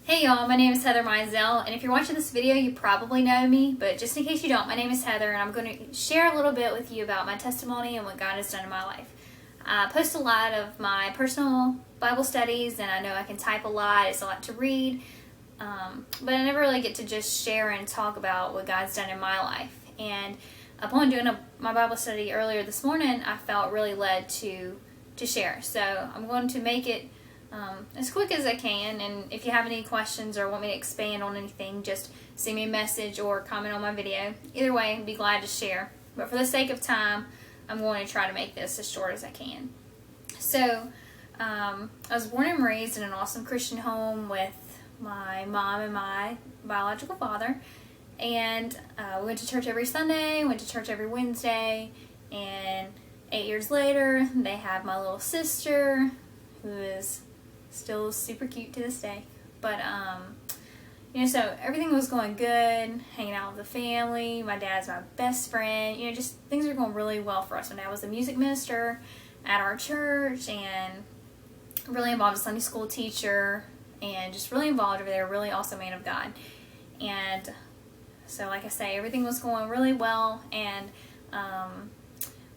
Hey y'all, my name is Heather Mizell, and if you're watching this video, you probably know me, but just in case you don't, my name is Heather, and I'm going to share a little bit with you about my testimony and what God has done in my life. I post a lot of my personal Bible studies, and I know I can type a lot, it's a lot to read, but I never really get to just share and talk about what God's done in my life. And upon doing my Bible study earlier this morning, I felt really led to share. So I'm going to make it as quick as I can, and if you have any questions or want me to expand on anything, just send me a message or comment on my video. Either way, I'd be glad to share. But for the sake of time, I'm going to try to make this as short as I can. So, I was born and raised in an awesome Christian home with my mom and my biological father, and we went to church every Sunday, went to church every Wednesday, and 8 years later, they have my little sister, who is still super cute to this day. But so everything was going good, hanging out with the family. My dad's my best friend. Just things were going really well for us. My dad was the music minister at our church and really involved, a Sunday school teacher, and just really involved over there, really awesome man of God. And so, like I say, everything was going really well. And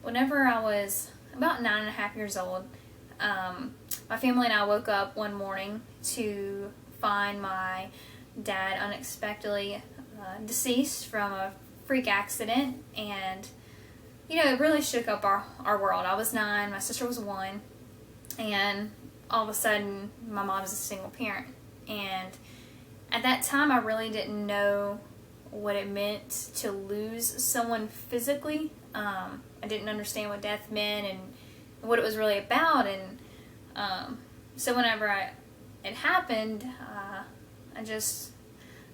whenever I was about 9.5 years old, my family and I woke up one morning to find my dad unexpectedly deceased from a freak accident, and it really shook up our world. I was 9, my sister was 1, and all of a sudden my mom is a single parent. And at that time I really didn't know what it meant to lose someone physically. I didn't understand what death meant and what it was really about. And so whenever it happened, I don't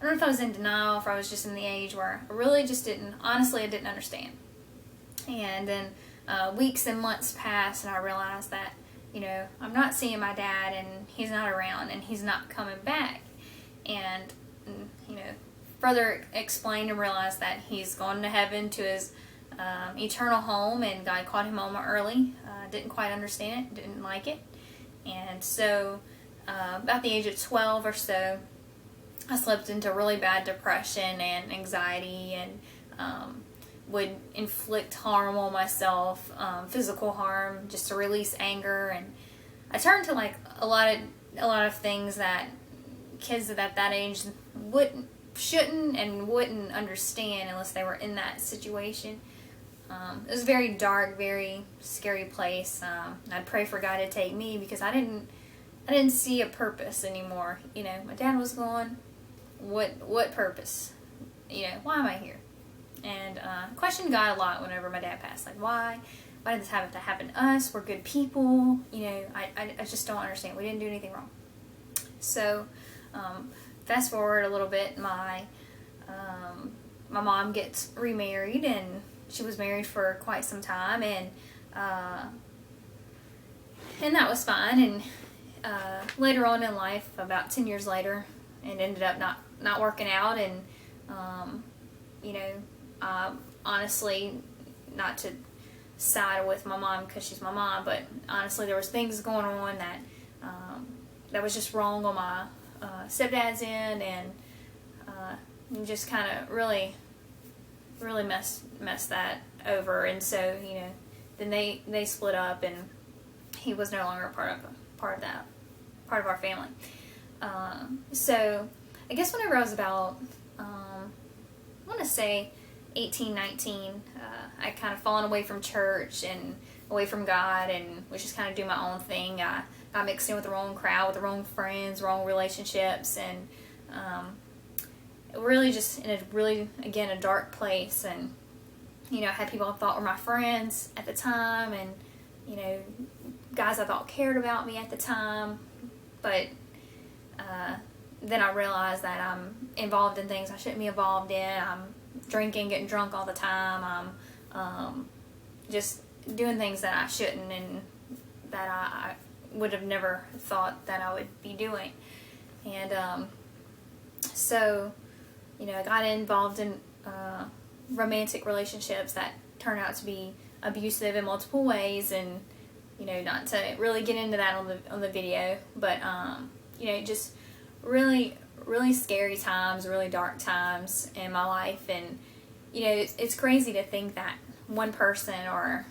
know if I was in denial, if I was just in the age where I really just I didn't understand. And then weeks and months passed, and I realized that, I'm not seeing my dad, and he's not around, and he's not coming back. And further explained and realized that he's gone to heaven to his eternal home, and God called him home early. Didn't quite understand it, didn't like it. And so about the age of 12 or so, I slipped into really bad depression and anxiety, and would inflict harm on myself, physical harm, just to release anger. And I turned to like a lot of things that kids at that age shouldn't and wouldn't understand unless they were in that situation. It was a very dark, very scary place. I'd pray for God to take me because I didn't see a purpose anymore. My dad was gone. What purpose? Why am I here? And questioned God a lot whenever my dad passed. Like, why did this have to happen to us? We're good people. I just don't understand. We didn't do anything wrong. So, fast forward a little bit, my mom gets remarried, and she was married for quite some time, and that was fine. And later on in life, about 10 years later, it ended up not working out. And honestly, not to side with my mom because she's my mom, but honestly, there was things going on that was just wrong on my stepdad's end, and just kind of really messed that over. And so then they split up, and he was no longer a part of our family. So I guess whenever I was about I want to say 18, 19, I kind of fallen away from church and away from God, and was just kind of doing my own thing. I got mixed in with the wrong crowd, with the wrong friends, wrong relationships, and really just in a dark place. And I had people I thought were my friends at the time, and guys I thought cared about me at the time, but then I realized that I'm involved in things I shouldn't be involved in. I'm drinking, getting drunk all the time. I'm just doing things that I shouldn't, and that I would have never thought that I would be doing. And so I got involved in romantic relationships that turned out to be abusive in multiple ways. And not to really get into that on the video, but just really really scary times, really dark times in my life. And, it's crazy to think that one person or,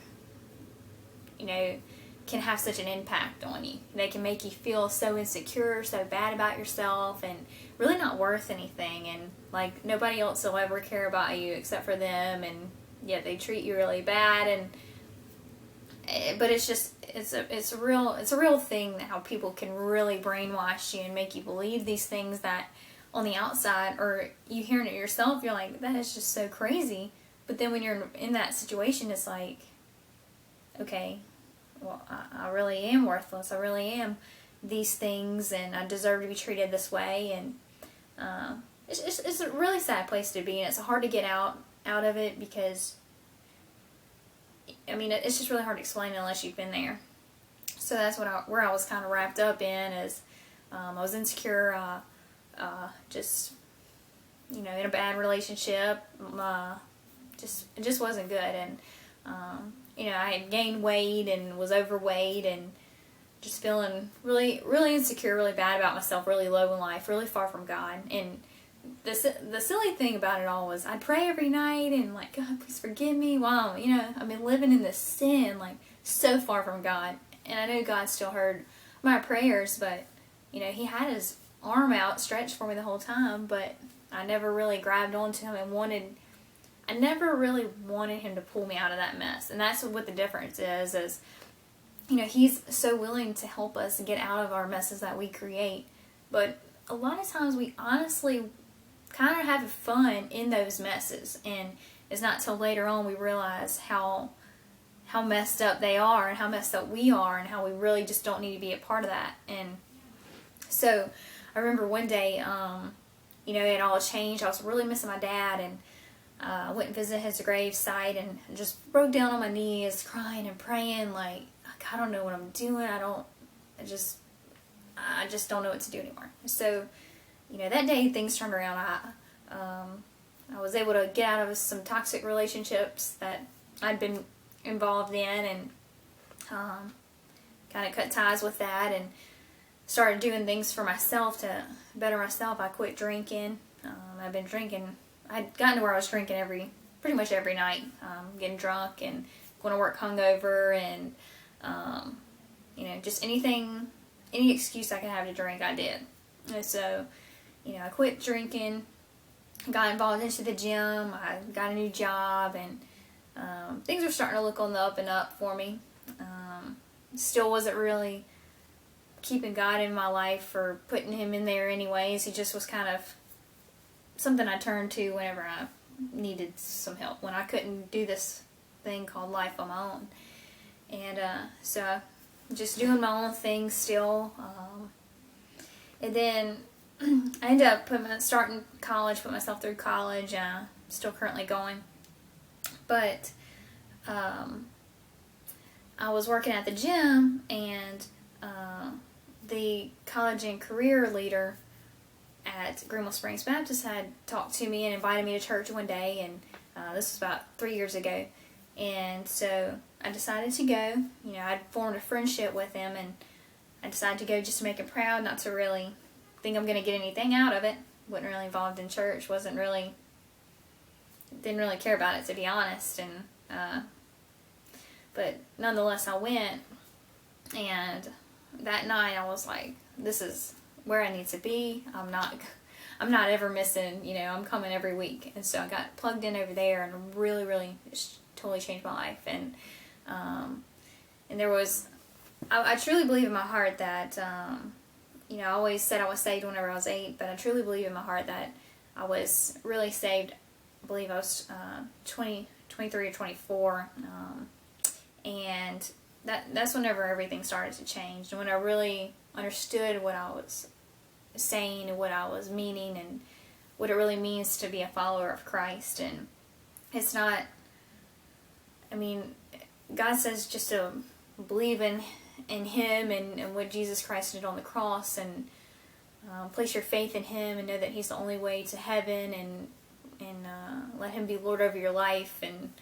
can have such an impact on you. They can make you feel so insecure, so bad about yourself, and really not worth anything. And like nobody else will ever care about you except for them, and yet they treat you really bad. But it's just it's a real thing how people can really brainwash you and make you believe these things that on the outside, or you hearing it yourself, you're like, that is just so crazy. But then when you're in that situation, it's like, okay, well, I really am worthless. I really am these things, and I deserve to be treated this way. And it's a really sad place to be, and it's hard to get out of it because, it's just really hard to explain unless you've been there. So that's where I was kind of wrapped up in is I was insecure, just in a bad relationship. It just wasn't good, and I had gained weight and was overweight and just feeling really, really insecure, really bad about myself, really low in life, really far from God. And the silly thing about it all was I'd pray every night and like, God, please forgive me. Wow, I've been living in this sin, like so far from God. And I know God still heard my prayers, but He had His arm out stretched for me the whole time, but I never really grabbed onto Him and I never really wanted Him to pull me out of that mess. And that's what the difference is He's so willing to help us get out of our messes that we create. But a lot of times we honestly kind of have fun in those messes. And it's not till later on we realize how messed up they are and how messed up we are and how we really just don't need to be a part of that. And so I remember one day, it all changed. I was really missing my dad, and I went and visited his grave site and just broke down on my knees crying and praying like, I don't know what I'm doing. I just don't know what to do anymore. So, that day things turned around. I was able to get out of some toxic relationships that I'd been involved in, and kind of cut ties with that and started doing things for myself to better myself. I quit drinking. I've been drinking. I'd gotten to where I was drinking pretty much every night, getting drunk and going to work hungover, and just any excuse I could have to drink, I did. And so, I quit drinking, got involved into the gym, I got a new job, and things were starting to look on the up and up for me. Still wasn't really keeping God in my life or putting Him in there anyways. He just was kind of something I turned to whenever I needed some help, when I couldn't do this thing called life on my own. And so just doing my own thing still. And then I ended up starting college, put myself through college. Still currently going. But I was working at the gym, and the college and career leader at Greenville Springs Baptist had talked to me and invited me to church one day, and this was about 3 years ago. And so I decided to go. I'd formed a friendship with him, and I decided to go just to make him proud, not to really think I'm going to get anything out of it. Wasn't really involved in church, didn't really care about it, to be honest. And but nonetheless, I went, and that night I was like, this is where I need to be. I'm not ever missing, I'm coming every week. And so I got plugged in over there, and really, really totally changed my life. And there was, I truly believe in my heart that, I always said I was saved whenever I was 8, but I truly believe in my heart that I was really saved. I believe I was 23 or 24, and that's whenever everything started to change, and when I really understood what I was saying and what I was meaning and what it really means to be a follower of Christ. And it's not, God says just to believe in Him and what Jesus Christ did on the cross, and place your faith in Him and know that He's the only way to heaven, and let Him be Lord over your life, and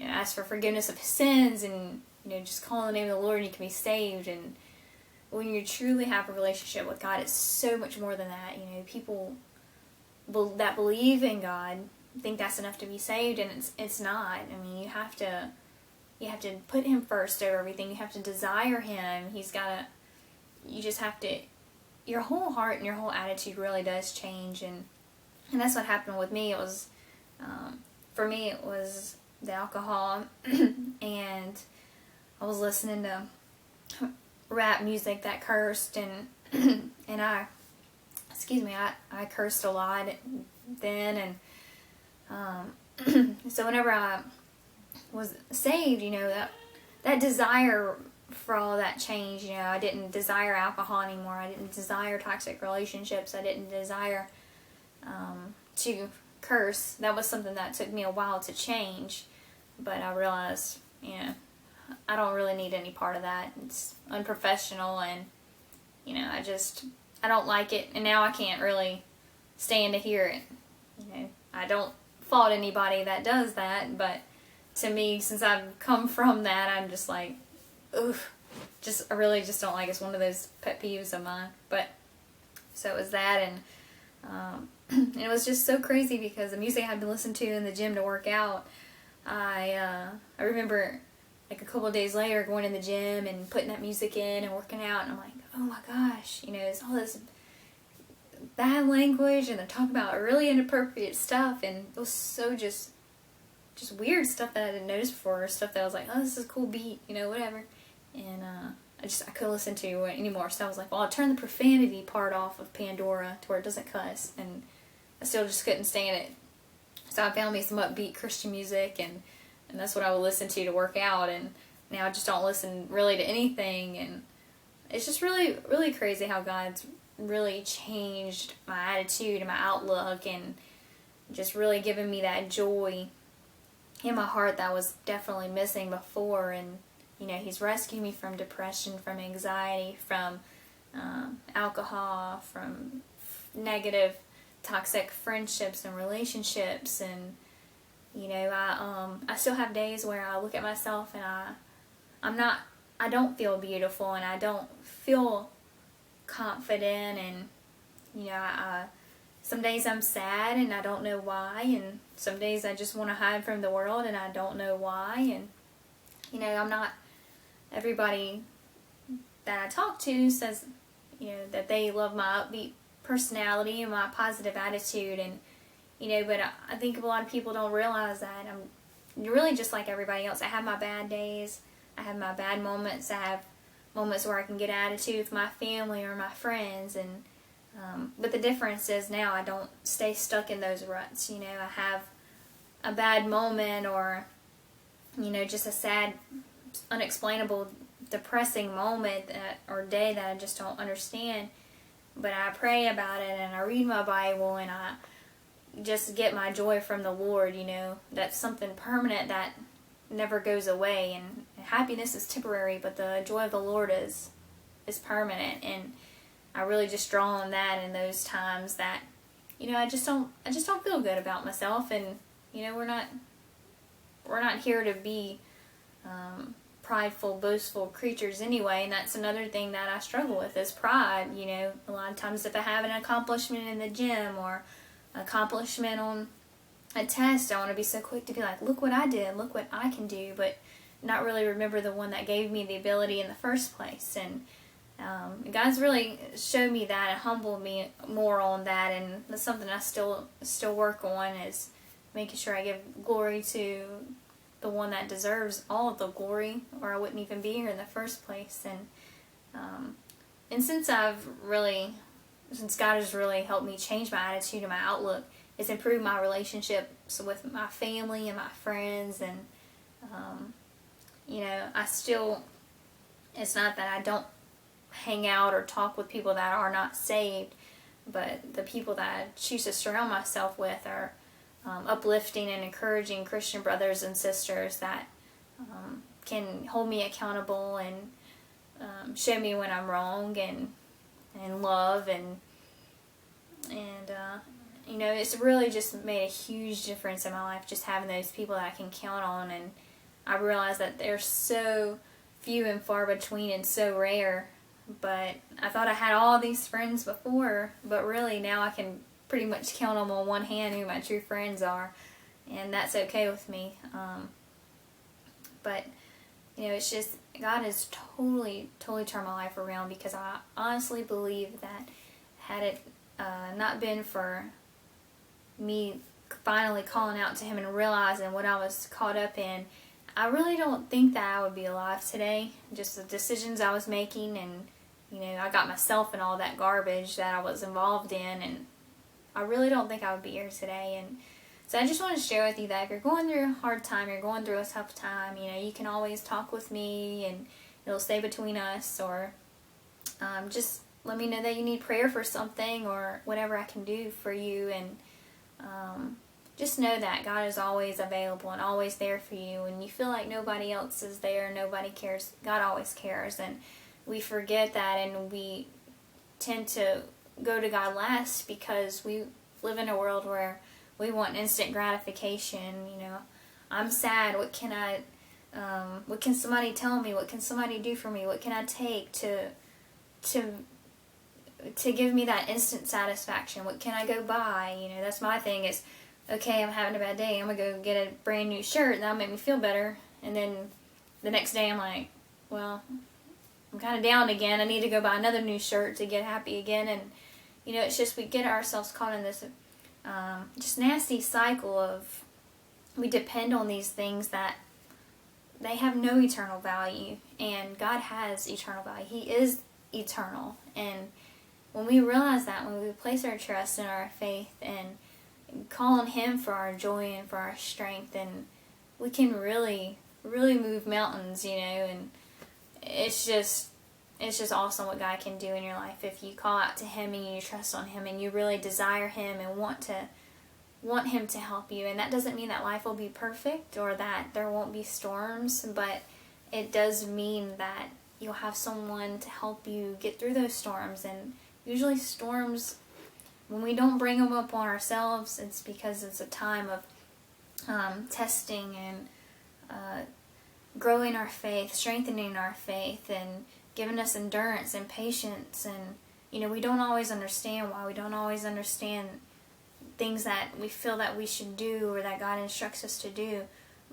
ask for forgiveness of sins, and just call on the name of the Lord and you can be saved. And when you truly have a relationship with God, it's so much more than that. You know, people that believe in God think that's enough to be saved, and it's not. I mean, you have to put Him first over everything. You have to desire Him. You just have to, your whole heart and your whole attitude really does change, and that's what happened with me. It was, for me, it was the alcohol, and I was listening to rap music that cursed, and I cursed a lot then, and so whenever I was saved, you know, that desire for all that change. You know, I didn't desire alcohol anymore. I didn't desire toxic relationships. I didn't desire to curse. That was something that took me a while to change, but I realized, you know, I don't really need any part of that. It's unprofessional, and you know, I don't like it, and now I can't really stand to hear it. You know, I don't fault anybody that does that, but to me, since I've come from that, I'm just like, oof, I really just don't like it. It's one of those pet peeves of mine. But so it was that, and it was just so crazy because the music I'd been listening to in the gym to work out, I remember like a couple of days later going in the gym and putting that music in and working out, and I'm like, oh my gosh, you know, it's all this bad language, and they're talking about really inappropriate stuff, and it was so just weird stuff that I didn't notice before, stuff that I was like, oh, this is a cool beat, you know, whatever. And I couldn't listen to it anymore. So I was like, well, I'll turn the profanity part off of Pandora to where it doesn't cuss, and I still just couldn't stand it. So I found me some upbeat Christian music, and that's what I would listen to work out, and now I just don't listen really to anything, and it's just really, really crazy how God's really changed my attitude and my outlook, and just really given me that joy in my heart that was definitely missing before. And you know, He's rescued me from depression, from anxiety, from alcohol, from negative toxic friendships and relationships. And you know, I still have days where I look at myself and I don't feel beautiful, and I don't feel confident, and you know, some days I'm sad and I don't know why, and some days I just want to hide from the world and I don't know why. And you know, everybody that I talk to says, you know, that they love my upbeat personality and my positive attitude, and you know, but I think a lot of people don't realize that I'm really just like everybody else. I have my bad days, I have my bad moments, I have moments where I can get attitude with my family or my friends, and but the difference is now I don't stay stuck in those ruts. You know, I have a bad moment, or you know, just a sad, unexplainable, depressing moment or day that I just don't understand, but I pray about it, and I read my Bible, and I just get my joy from the Lord. You know, that's something permanent that never goes away, and happiness is temporary, but the joy of the Lord is permanent. And I really just draw on that in those times that, you know, I just don't feel good about myself. And you know, we're not here to be prideful, boastful creatures anyway, and that's another thing that I struggle with is pride. You know, a lot of times if I have an accomplishment in the gym or accomplishment on a test, I want to be so quick to be like, look what I did, look what I can do, but not really remember the one that gave me the ability in the first place. And God's really showed me that and humbled me more on that, and that's something I still work on, is making sure I give glory to the one that deserves all of the glory, or I wouldn't even be here in the first place. And since God has really helped me change my attitude and my outlook, it's improved my relationships with my family and my friends. And you know, it's not that I don't hang out or talk with people that are not saved, but the people that I choose to surround myself with are uplifting and encouraging Christian brothers and sisters that can hold me accountable and show me when I'm wrong, and love, and you know, it's really just made a huge difference in my life, just having those people that I can count on. And I realize that they're so few and far between and so rare, but I thought I had all these friends before, but really now I can pretty much count them on one hand who my true friends are, and that's okay with me. But it's just God has totally turned my life around, because I honestly believe that had it not been for me finally calling out to Him and realizing what I was caught up in, I really don't think that I would be alive today. Just the decisions I was making, and I got myself in all that garbage that I was involved in, and I really don't think I would be here today. And so I just want to share with you that if you're going through a hard time, you're going through a tough time, you can always talk with me, and it'll stay between us, or just let me know that you need prayer for something, or whatever I can do for you. And just know that God is always available and always there for you. And you feel like nobody else is there, nobody cares, God always cares. And we forget that, and we tend to go to God last because we live in a world where we want instant gratification. I'm sad, what can somebody tell me, what can somebody do for me, what can I take to give me that instant satisfaction, what can I go buy? That's my thing, is okay, I'm having a bad day, I'm gonna go get a brand new shirt and that'll make me feel better. And then the next day I'm like, well, I'm kind of down again, I need to go buy another new shirt to get happy again. And it's just, we get ourselves caught in this just nasty cycle of, we depend on these things that they have no eternal value, and God has eternal value. He is eternal. And when we realize that, when we place our trust and our faith and call on Him for our joy and for our strength, and we can really move mountains, and it's just awesome what God can do in your life if you call out to Him and you trust on Him and you really desire Him and want Him to help you. And that doesn't mean that life will be perfect or that there won't be storms, but it does mean that you'll have someone to help you get through those storms. And usually storms, when we don't bring them up on ourselves, it's because it's a time of testing and growing our faith, strengthening our faith, and giving us endurance and patience. And we don't always understand why. We don't always understand things that we feel that we should do or that God instructs us to do.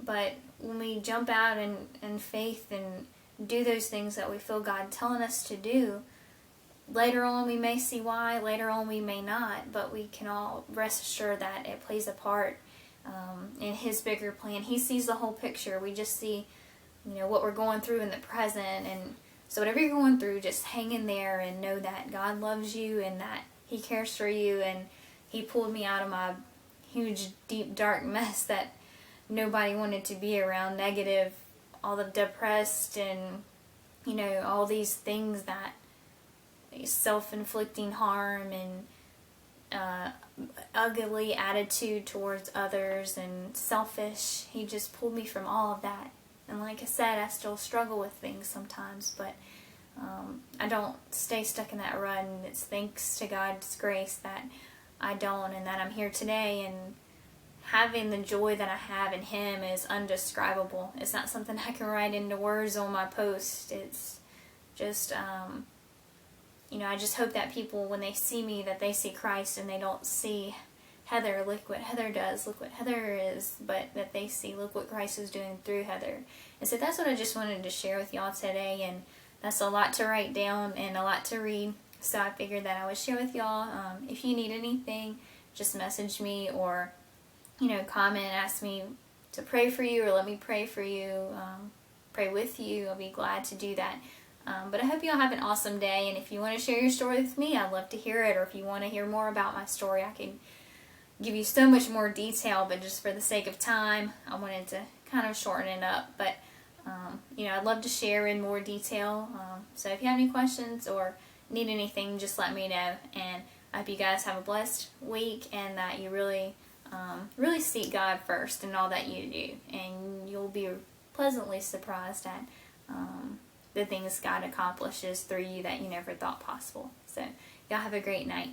But when we jump out in faith and do those things that we feel God telling us to do, later on we may see why, later on we may not, but we can all rest assured that it plays a part in His bigger plan. He sees the whole picture. We just see what we're going through in the present. And so whatever you're going through, just hang in there and know that God loves you and that He cares for you. And He pulled me out of my huge, deep, dark mess that nobody wanted to be around, negative, all the depressed, and all these things, that self-inflicting harm and ugly attitude towards others and selfish. He just pulled me from all of that. And like I said, I still struggle with things sometimes, but I don't stay stuck in that rut. And it's thanks to God's grace that I don't, and that I'm here today. And having the joy that I have in Him is undescribable. It's not something I can write into words on my post. It's just, I just hope that people, when they see me, that they see Christ and they don't see Heather, look what Heather does, look what Heather is, but that they see, look what Christ is doing through Heather. And so that's what I just wanted to share with y'all today. And that's a lot to write down and a lot to read. So I figured that I would share with y'all. If you need anything, just message me or, comment, ask me to pray for you or let me pray for you, pray with you. I'll be glad to do that. But I hope y'all have an awesome day. And if you want to share your story with me, I'd love to hear it. Or if you want to hear more about my story, I can give you so much more detail. But just for the sake of time, I wanted to kind of shorten it up. But, I'd love to share in more detail. So if you have any questions or need anything, just let me know. And I hope you guys have a blessed week and that you really seek God first in all that you do. And you'll be pleasantly surprised at the things God accomplishes through you that you never thought possible. So y'all have a great night.